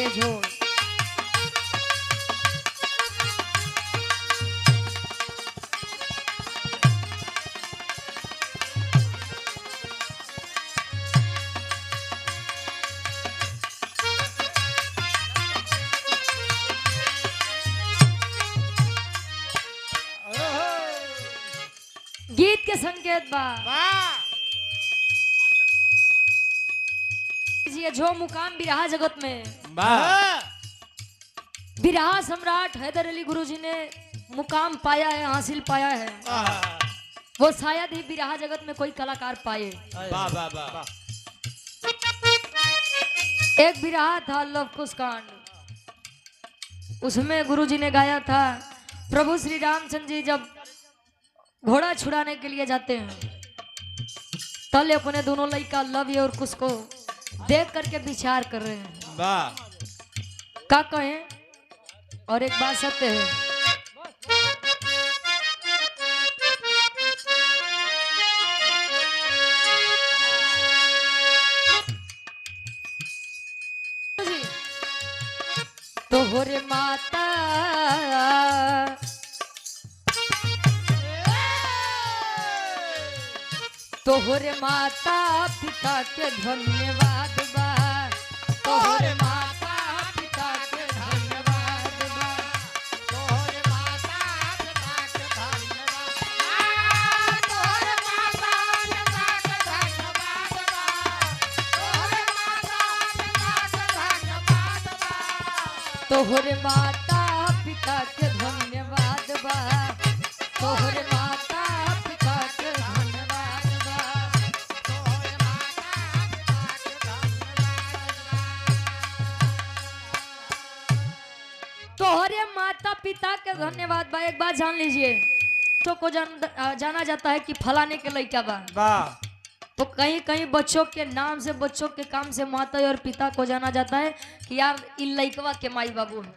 बेजोड़। गीत के संकेत बा ये जो मुकाम बिरहा जगत में बिरहा सम्राट हैदर अली गुरुजी ने मुकाम पाया है, हासिल पाया है, वो शायद ही बिरहा जगत में कोई कलाकार पाए। एक बिरहा था लव कुश कांड, उसमें गुरुजी ने गाया था प्रभु श्री रामचंद्र जी जब घोड़ा छुड़ाने के लिए जाते हैं तले अपने दोनों लड़का लव और कुश को देख करके विचार कर रहे हैं का कहें। और एक बात सत्य है, तोहरे माता तोहरे माता पिता के धन्यवाद बा, तोहरे माता पिता के धन्यवाद बा, तोहरे माता पिता के धन्यवाद बा, तोहरे माता पिता के धन्यवाद बा, तोहरे माता पिता के धन्यवाद बा, तोहरे माता पिता के धन्यवाद बा, तोहरे माता पिता के धन्यवाद बा, तोहरे माता पिता के धन्यवाद बा। एक बात जान लीजिए, तो को जाना जाता है कि फलाने के लड़का बा, तो कहीं कहीं बच्चों के नाम से, बच्चों के काम से माता और पिता को जाना जाता है कि यार इन लड़कवा के माई बाबू हैं।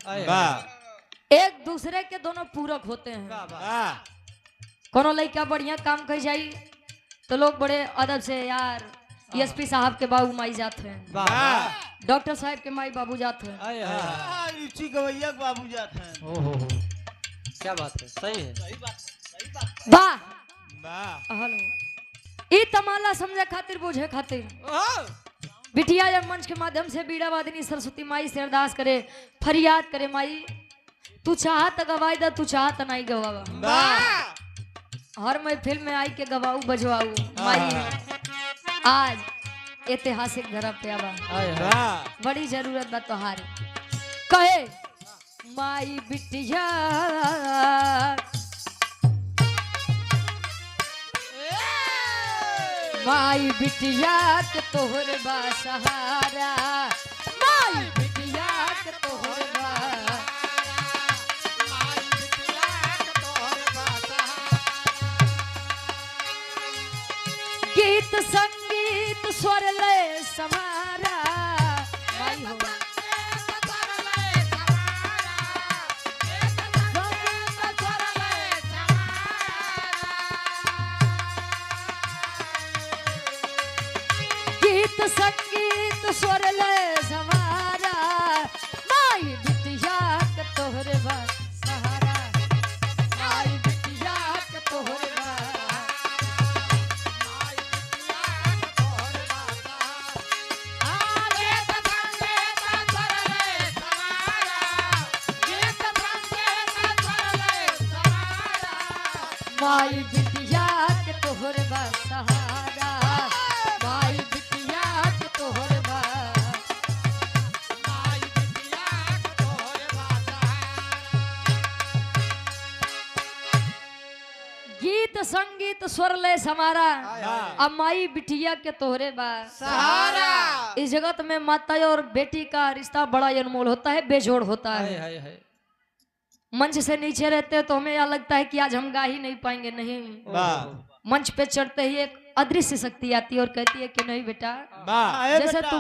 एक दूसरे के दोनों पूरक होते हैं। कोनो लड़का बढ़िया काम कर जाई तो लोग बड़े अदब से यार एसपी साहब के बाबू माई जाते हैं, डॉक्टर साहब के माई बाबू जाते हैं, रुचि गवैया के बाबू जाते हैं। क्या बात है, सही है। वाह हेलो, ई तमाला समझे खातिर बुझे खातिर बिटिया या मंच के माध्यम से बीड़ा वादिनी सरस्वती माई से अरदास करे, फरियाद करे, माई तू चाहत गवाई दा, तू चाहत नहीं गवावा, हर महफिल में आई के गवाऊ बजवाऊ। माई आज ऐतिहासिक धरा पे आवा, बड़ी जरूरत बा तोहार। कहे माई बिटिया माई बिटिया के तोहरे बा सहारा, माई बिटिया के तोहरे बा, माई बिटिया के तोहरे बा सहारा। गीत संगीत स्वर लय समारा, माई हो संगीत स्वर लय सवारा, माई बिटिया के तोहरे बा सहारा, माई बिटिया के तोहरे बा, माई बिटिया के तोहरे बा सहारा। आगे तफंगे स्वर लय सवारा, गीत तफंगे स्वर लय सवारा, माई बिटिया के तोहरे बा सहारा, माई संगीत स्वर ले समारा, अब माई बिटिया के तोहरे बा सहारा। इस जगत में माता और बेटी का रिश्ता बड़ा अनमोल होता है, बेजोड़ होता है। मंच से नीचे रहते हैं तो हमें यह लगता है कि आज हम गा ही नहीं पाएंगे, नहीं, मंच पे चढ़ते ही एक अदृश्य शक्ति आती है और कहती है कि नहीं बेटा, जैसे तू,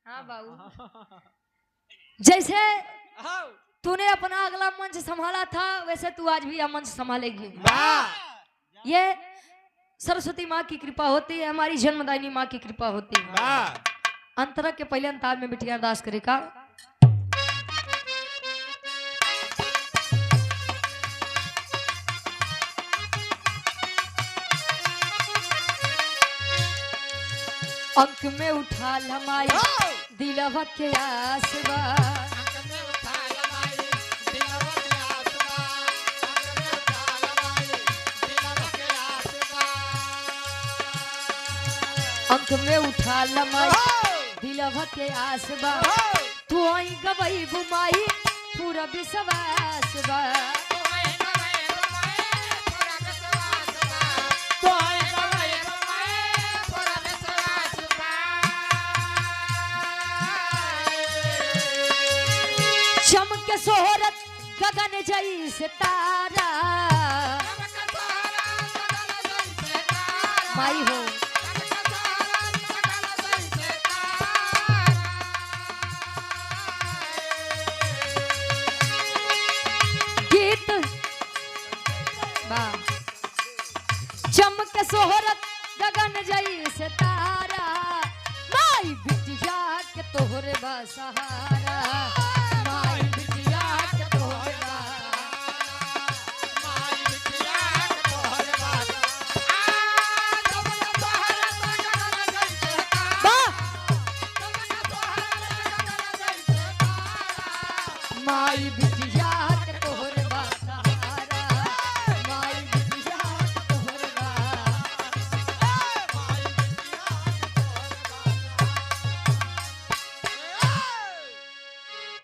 हाँ बाबू, जैसे तूने अपना अगला मंच संभाला था वैसे तू आज भी यह मंच संभालेगी। ये सरस्वती माँ की कृपा होती है, हमारी जन्मदायिनी माँ की कृपा होती है। अंतरा के पहले अंताल में बिटिया अरदास करे का। अंक में उठा लमाई दिलवा के आसवा, अंक में उठा लमाई दिलवा के आसवा, तू आई गवई बुमाई पूरा विश्वास बा। चमके सोहरत गगन जैसे तारा, माई हो गीत बा। चमके सोहरत गगन जैसे तारा, माई बिटिया के तोहरे बा सहारा, माई बिटिया के तोहरे बा, माई बिटिया के तोहरे बा, माई बिटिया के तोहरे बा सहारा, माई बिटिया के तोहरे बा,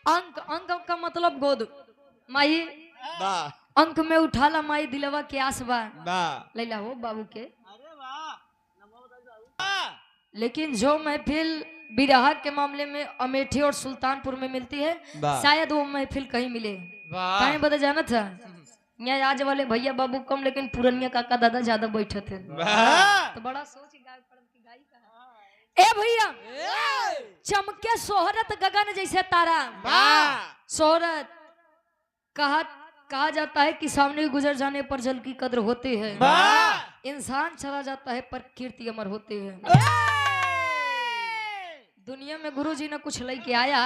अंक अंक का मतलब गोद। माई अंक में उठाला माई दिलवा के आसवा, लैला हो बाबू के। लेकिन जो महफिल बिरहा के मामले में अमेठी और सुल्तानपुर में मिलती है, शायद वो महफिल कहीं मिले। कहीं बता जाना था यहाँ आज वाले भैया बाबू कम, लेकिन पुरनिया काका दादा ज्यादा बैठे थे। तो बड़ा सोच ए भैया, चमके सोहरत गगन जैसे तारा। सोहरत कहा जाता है कि सामने गुजर जाने पर जल की कद्र होती है, इंसान चला जाता है पर कीर्ति अमर होती है। दुनिया में गुरु जी ने कुछ लेके आया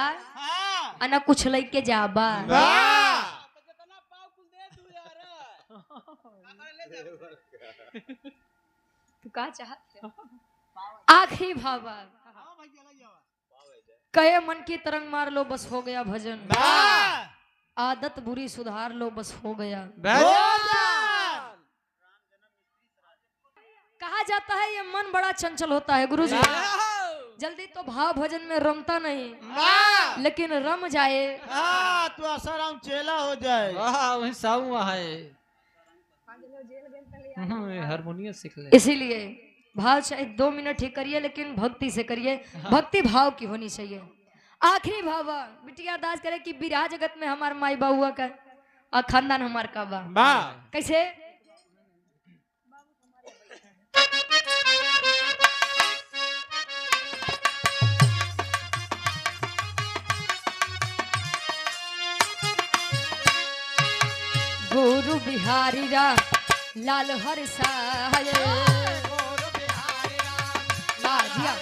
और ना कुछ लेके जाबा। तू का चाहते आखिरी भावा, कहे मन की तरंग मार लो बस हो गया भजन, आदत बुरी सुधार लो बस हो गया। कहा जाता है ये मन बड़ा चंचल होता है गुरुजी, जल्दी तो भाव भजन में रमता नहीं, लेकिन रम जाए तो आसाराम चेला हो जाए। वही साऊ है, हारमोनियम सीख ले। इसीलिए भाव चाहे 2 मिनट ही करिए, लेकिन भक्ति से करिए, भक्ति भाव की होनी चाहिए। आखिरी भावा बिटिया अरदास करे कि बिरहा जगत में हमार माई बाबुआ का और खानदान हमार का बा। कैसे गुरु बिहारी रा लाल हर साय, लाजिया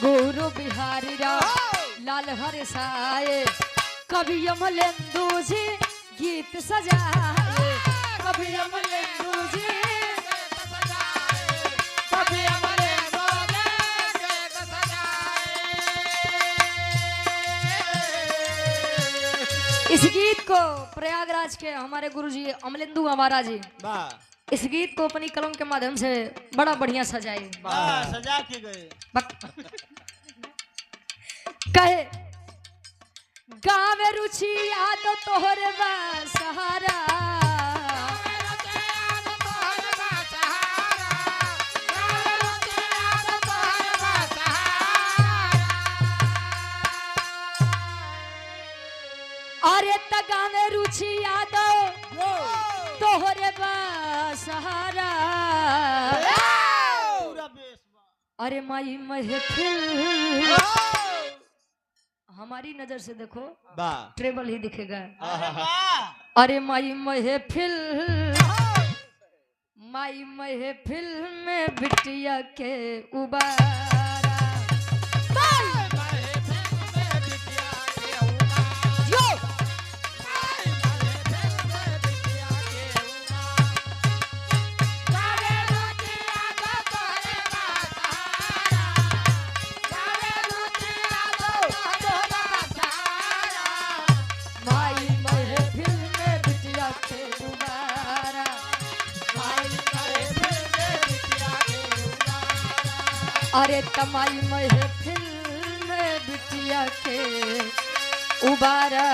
गुरु बिहारी रा लाल हर साय, कभी अमलेंदु जी गीत सजाए, कभी अमलेंदु जी कभी अमलेंदु गीत सजाए। इस गीत को प्रयागराज के हमारे गुरुजी अमलेंदु हमारा जी इस गीत को अपनी कलम के माध्यम से बड़ा बढ़िया सजाए, सजा के गए। कहे गावे रुचि याद तोहरे बा सहारा, अरे त गावे रुचि याद तोहरे बा सहारा। अरे माई महफिल हमारी नजर से देखो ट्रेबल ही दिखेगा। अरे माई महफिल माई महफिल में बिटिया के उबारा माई महफिल में बिटिया के उबारा अरे तमाई महफिल में बिटिया के उबारा